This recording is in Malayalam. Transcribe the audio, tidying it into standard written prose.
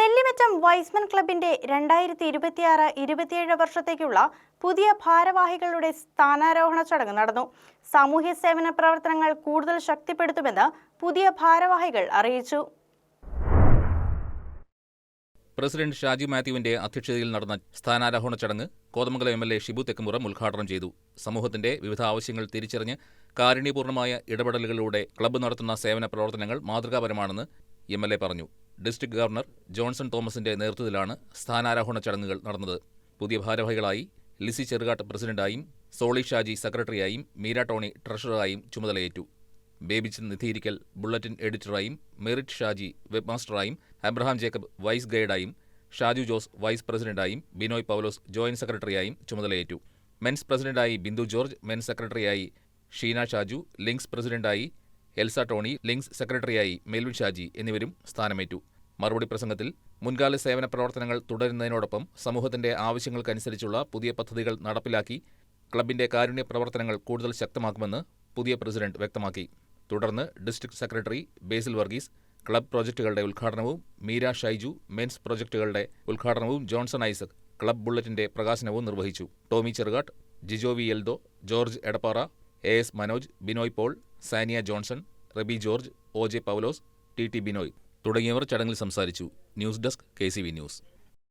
നെല്ലിമറ്റം വൈസ്മൻ ക്ലബിന്റെ 2026-27 വർഷത്തേക്കുള്ള പുതിയ ഭാരവാഹികളുടെ സ്ഥാനാരോഹണ ചടങ്ങ് നടന്നു. സാമൂഹ്യ സേവന പ്രവർത്തനങ്ങൾ കൂടുതൽ ശക്തിപ്പെടുത്തുമെന്ന് പുതിയ ഭാരവാഹികൾ അറിയിച്ചു. പ്രസിഡന്റ് ഷാജി മാത്യുവിന്റെ അധ്യക്ഷതയിൽ നടന്ന സ്ഥാനാരോഹണ ചടങ്ങ് കോതമംഗലം എം.എൽ.എ. ഷിബു തെക്കുമുറം ഉദ്ഘാടനം ചെയ്തു. സമൂഹത്തിന്റെ വിവിധ ആവശ്യങ്ങൾ തിരിച്ചറിഞ്ഞ് കാരുണ്യപൂർണ്ണമായ ഇടപെടലുകളിലൂടെ ക്ലബ്ബ് നടത്തുന്ന സേവന പ്രവർത്തനങ്ങൾ മാതൃകാപരമാണെന്ന് എം.എൽ.എ. പറഞ്ഞു. ഡിസ്ട്രിക്ട് ഗവർണർ ജോൺസൺ തോമസിന്റെ നേതൃത്വത്തിലാണ് സ്ഥാനാരോഹണ ചടങ്ങുകൾ നടന്നത്. പുതിയ ഭാരവാഹികളായി ലിസി ചെറുകാട്ട് പ്രസിഡന്റായും സോളി ഷാജി സെക്രട്ടറിയായും മീര ടോണി ട്രഷററായും ചുമതലയേറ്റു. ബേബിച്ചൻ നിധിയിരിക്കൽ ബുള്ളറ്റിൻ എഡിറ്ററായും മെറിറ്റ് ഷാജി വെബ് മാസ്റ്ററായും അബ്രഹാം ജേക്കബ് വൈസ് ഗൈഡായും ഷാജു ജോസ് വൈസ് പ്രസിഡന്റായും ബിനോയ് പൗലോസ് ജോയിന്റ് സെക്രട്ടറിയായും ചുമതലയേറ്റു. മെൻസ് പ്രസിഡന്റായി ബിന്ദു ജോർജ്, മെൻസ് സെക്രട്ടറിയായി ഷീന ഷാജു, ലിങ്ക്സ് പ്രസിഡന്റായി എൽസ ടോണി, ലിങ്ക്സ് സെക്രട്ടറിയായി മെൽവിൻ ഷാജി എന്നിവരും സ്ഥാനമേറ്റു. മറുപടി പ്രസംഗത്തിൽ മുൻകാല സേവന പ്രവർത്തനങ്ങൾ തുടരുന്നതിനോടൊപ്പം സമൂഹത്തിന്റെ ആവശ്യങ്ങൾക്കനുസരിച്ചുള്ള പുതിയ പദ്ധതികൾ നടപ്പിലാക്കി ക്ലബിന്റെ കാരുണ്യ പ്രവർത്തനങ്ങൾ കൂടുതൽ ശക്തമാക്കുമെന്ന് പുതിയ പ്രസിഡന്റ് വ്യക്തമാക്കി. തുടർന്ന് ഡിസ്ട്രിക്ട് സെക്രട്ടറി ബേസിൽ വർഗീസ് ക്ലബ് പ്രോജക്റ്റുകളുടെ ഉദ്ഘാടനവും മീര ഷൈജു മെൻസ് പ്രോജക്റ്റുകളുടെ ഉദ്ഘാടനവും ജോൺസൺ ഐസക് ക്ലബ് ബുള്ളറ്റിന്റെ പ്രകാശനവും നിർവഹിച്ചു. Tommy Cherukattu, Jijo V Eldho, George Edappara, AS. Manoj, Binoy Paul, Saniya Johnson, Rabi George, OJ. Paulose, TT. Binoy തുടങ്ങിയവർ ചടങ്ങിൽ സംസാരിച്ചു. News desk KCV news.